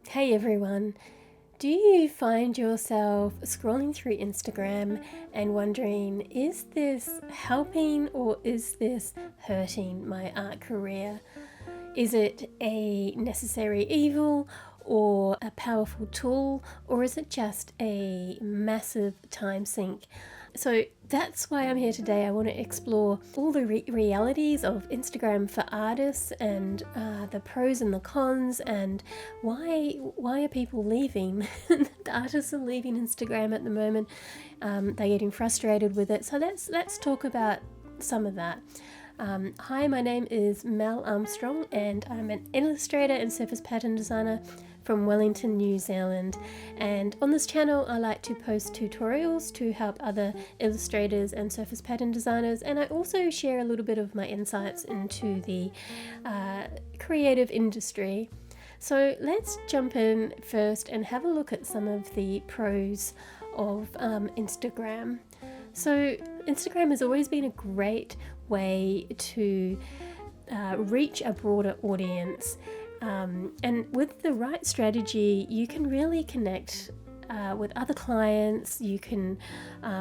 Hey everyone, do you find yourself scrolling through Instagram and wondering, is this helping or is this hurting my art career? Is it a necessary evil or a powerful tool, or is it just a massive time sink? So that's why I'm here today. I want to explore all the realities of Instagram for artists and the pros and the cons, and why are people leaving? The artists are leaving Instagram at the moment. They're getting frustrated with it. So let's talk about some of that. Hi, my name is Mel Armstrong and I'm an illustrator and surface pattern designer from Wellington, New Zealand. And on this channel I like to post tutorials to help other illustrators and surface pattern designers, and I also share a little bit of my insights into the creative industry. So let's jump in first and have a look at some of the pros of Instagram. So Instagram has always been a great way to reach a broader audience, and with the right strategy you can really connect with other clients. You can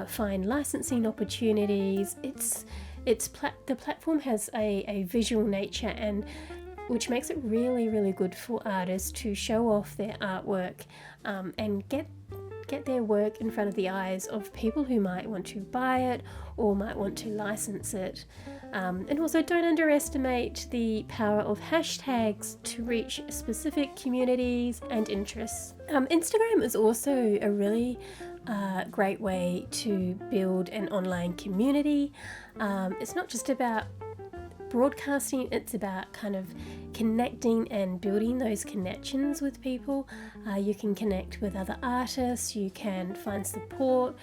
find licensing opportunities. The platform has a visual nature, and which makes it really good for artists to show off their artwork and get their work in front of the eyes of people who might want to buy it or might want to license it. And also, don't underestimate the power of hashtags to reach specific communities and interests. Instagram is also a really great way to build an online community. It's not just about broadcasting, it's about kind of connecting and building those connections with people. You can connect with other artists, you can find support,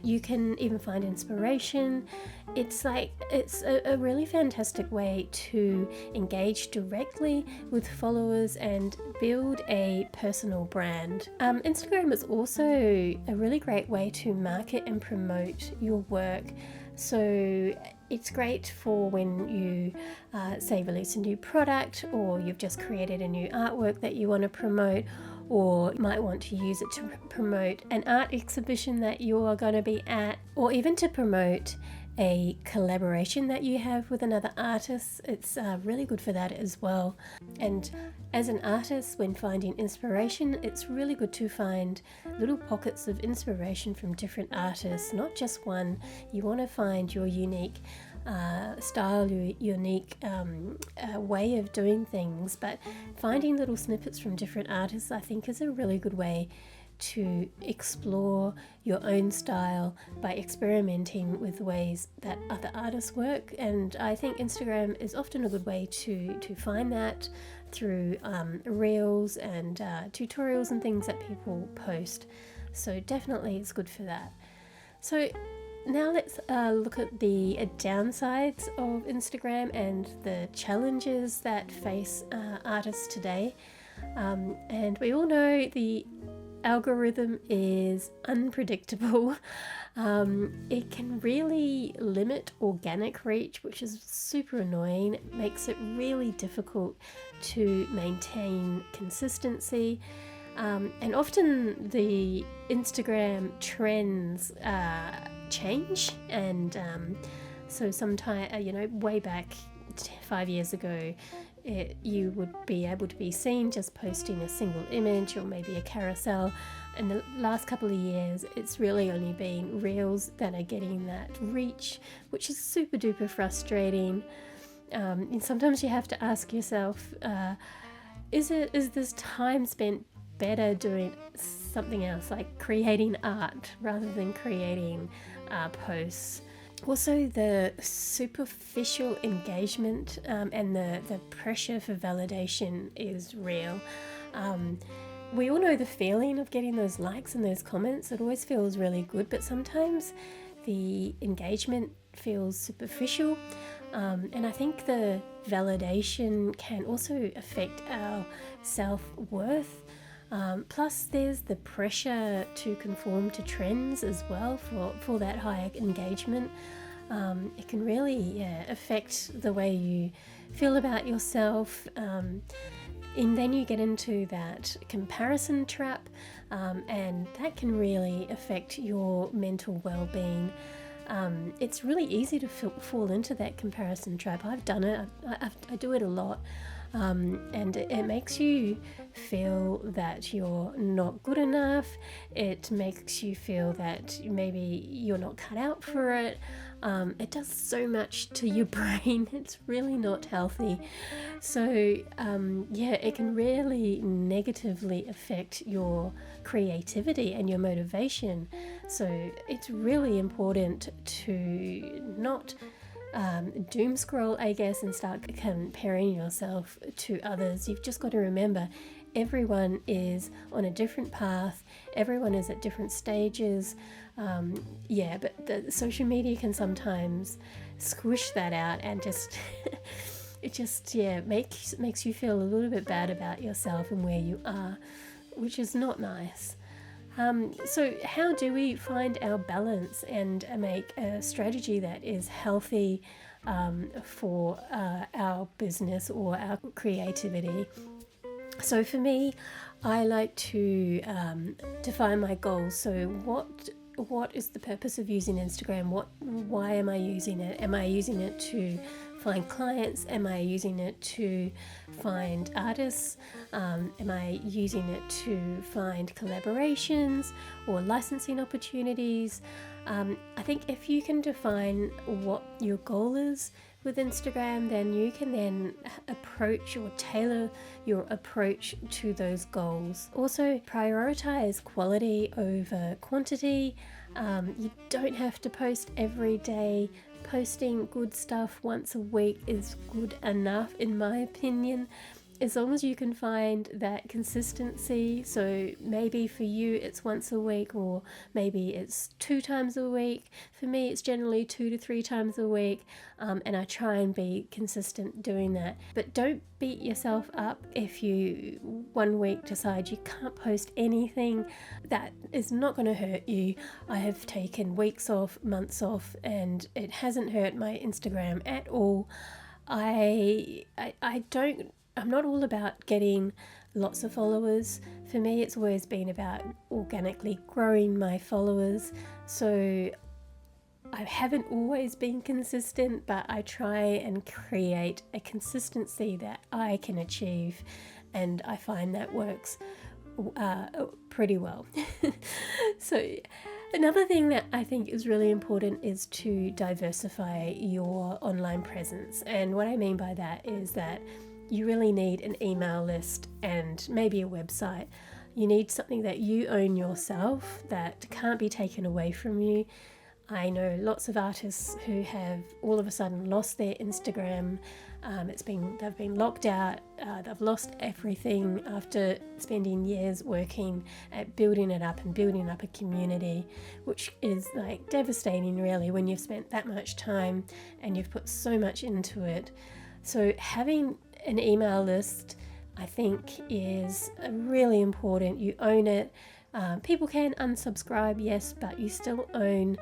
you can even find inspiration. It's a really fantastic way to engage directly with followers and build a personal brand. Instagram is also a really great way to market and promote your work. So it's great for when you say release a new product, or you've just created a new artwork that you want to promote, or you might want to use it to promote an art exhibition that you are going to be at, or even to promote a collaboration that you have with another artist. It's really good for that as well. And as an artist, when finding inspiration, it's really good to find little pockets of inspiration from different artists, not just one. You want to find your unique style, your unique way of doing things, but finding little snippets from different artists, I think, is a really good way to explore your own style by experimenting with ways that other artists work. And I think Instagram is often a good way to find that through reels and tutorials and things that people post. So definitely it's good for that. So now let's look at the downsides of Instagram and the challenges that face artists today. And we all know the algorithm is unpredictable. It can really limit organic reach, which is super annoying. It makes it really difficult to maintain consistency. And often the Instagram trends change, and so sometime, way back 5 years ago, you would be able to be seen just posting a single image or maybe a carousel. In the last couple of years, it's really only been reels that are getting that reach, which is super duper frustrating. And sometimes you have to ask yourself, is this time spent better doing something else, like creating art rather than creating posts? Also, the superficial engagement and the pressure for validation is real. We all know the feeling of getting those likes and those comments. It always feels really good, but sometimes the engagement feels superficial. And I think the validation can also affect our self-worth. Plus there's the pressure to conform to trends as well for that high engagement. It can really affect the way you feel about yourself. And then you get into that comparison trap, and that can really affect your mental well-being. It's really easy to fall into that comparison trap. I've done it. I do it a lot. And it makes you feel that you're not good enough. It makes you feel that maybe you're not cut out for it. It does so much to your brain. It's really not healthy. So it can really negatively affect your creativity and your motivation. So it's really important to not doom scroll, I guess, and start comparing yourself to others. You've just got to remember everyone is on a different path, everyone is at different stages. But the social media can sometimes squish that out and just it just makes you feel a little bit bad about yourself and where you are, which is not nice. So how do we find our balance and make a strategy that is healthy for our business or our creativity? So for me, I like to define my goals. So what is the purpose of using Instagram? Why am I using it? Am I using it to find clients? Am I using it to find artists? Am I using it to find collaborations or licensing opportunities? I think if you can define what your goal is with Instagram, then you can then approach or tailor your approach to those goals. Also, prioritize quality over quantity. You don't have to post every day. Posting good stuff once a week is good enough, in my opinion, as long as you can find that consistency. So maybe for you it's once a week, or maybe it's 2 times a week. For me it's generally 2 to 3 times a week, and I try and be consistent doing that. But don't beat yourself up if you one week decide you can't post anything. That is not going to hurt you. I have taken weeks off, months off, and it hasn't hurt my Instagram at all. I'm not all about getting lots of followers. For me, it's always been about organically growing my followers. So I haven't always been consistent, but I try and create a consistency that I can achieve, and I find that works pretty well. So another thing that I think is really important is to diversify your online presence. And what I mean by that is that you really need an email list and maybe a website. You need something that you own yourself, that can't be taken away from you. I know lots of artists who have all of a sudden lost their Instagram. They've been locked out. They've lost everything after spending years working at building it up and building up a community, which is like devastating, really, when you've spent that much time and you've put so much into it. So having an email list, I think, is really important. You own it. People can unsubscribe, yes, but you still own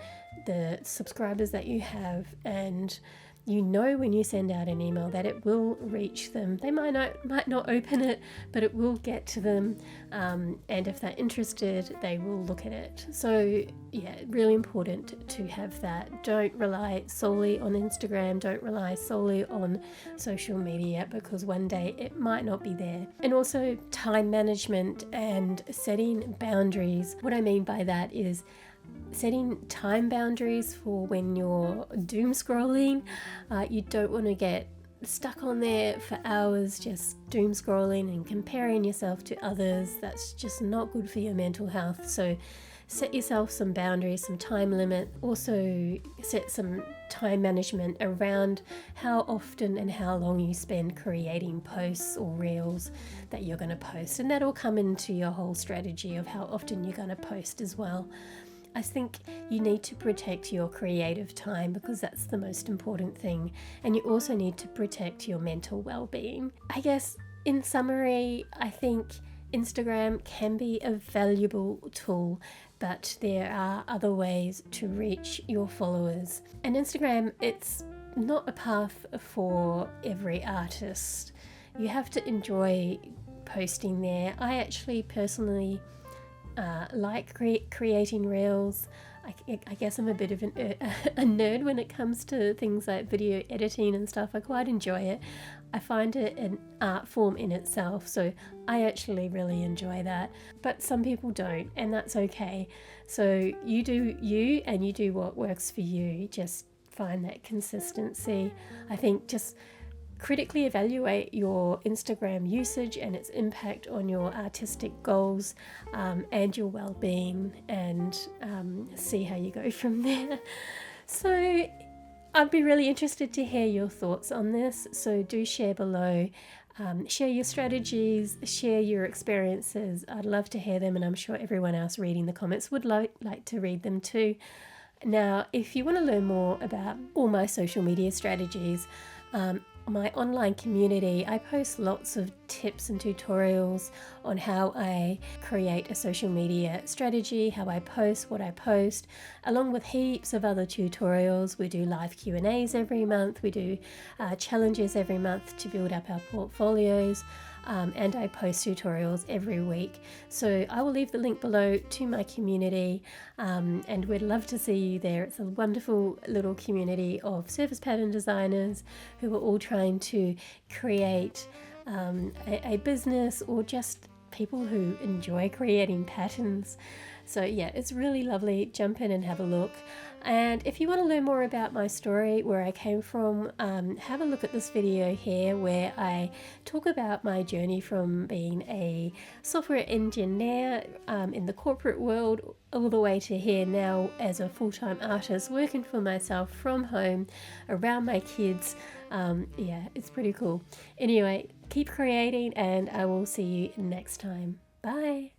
the subscribers that you have, and you know when you send out an email that it will reach them. They might not open it, but it will get to them, and if they're interested, they will look at it. So yeah, really important to have that. Don't rely solely on Instagram, don't rely solely on social media, because one day it might not be there. And also time management and setting boundaries. What I mean by that is setting time boundaries for when you're doom scrolling. You don't want to get stuck on there for hours just doom scrolling and comparing yourself to others. That's just not good for your mental health. So set yourself some boundaries, some time limit. Also set some time management around how often and how long you spend creating posts or reels that you're going to post, and that'll come into your whole strategy of how often you're going to post as well. I think you need to protect your creative time, because that's the most important thing, and you also need to protect your mental well-being. I guess in summary, I think Instagram can be a valuable tool, but there are other ways to reach your followers. And Instagram, it's not a path for every artist. You have to enjoy posting there. I actually personally like creating reels. I guess I'm a bit of a nerd when it comes to things like video editing and stuff. I quite enjoy it. I find it an art form in itself, so I actually really enjoy that. But some people don't, and that's okay. So you do you, and you do what works for you. Just find that consistency. I think just critically evaluate your Instagram usage and its impact on your artistic goals and your well-being, and see how you go from there. So I'd be really interested to hear your thoughts on this, so do share below. Share your strategies, share your experiences. I'd love to hear them, and I'm sure everyone else reading the comments would like to read them too. Now, if you want to learn more about all my social media strategies, my online community, I post lots of tips and tutorials on how I create a social media strategy, how I post, what I post, along with heaps of other tutorials. We do live Q&As every month, we do challenges every month to build up our portfolios, and I post tutorials every week. So I will leave the link below to my community, and we'd love to see you there. It's a wonderful little community of surface pattern designers who are all trying to create a business, or just people who enjoy creating patterns. So yeah, it's really lovely. Jump in and have a look. And if you want to learn more about my story, where I came from, have a look at this video here where I talk about my journey from being a software engineer in the corporate world all the way to here now as a full-time artist working for myself from home around my kids. Yeah, it's pretty cool. Anyway, keep creating, and I will see you next time. Bye.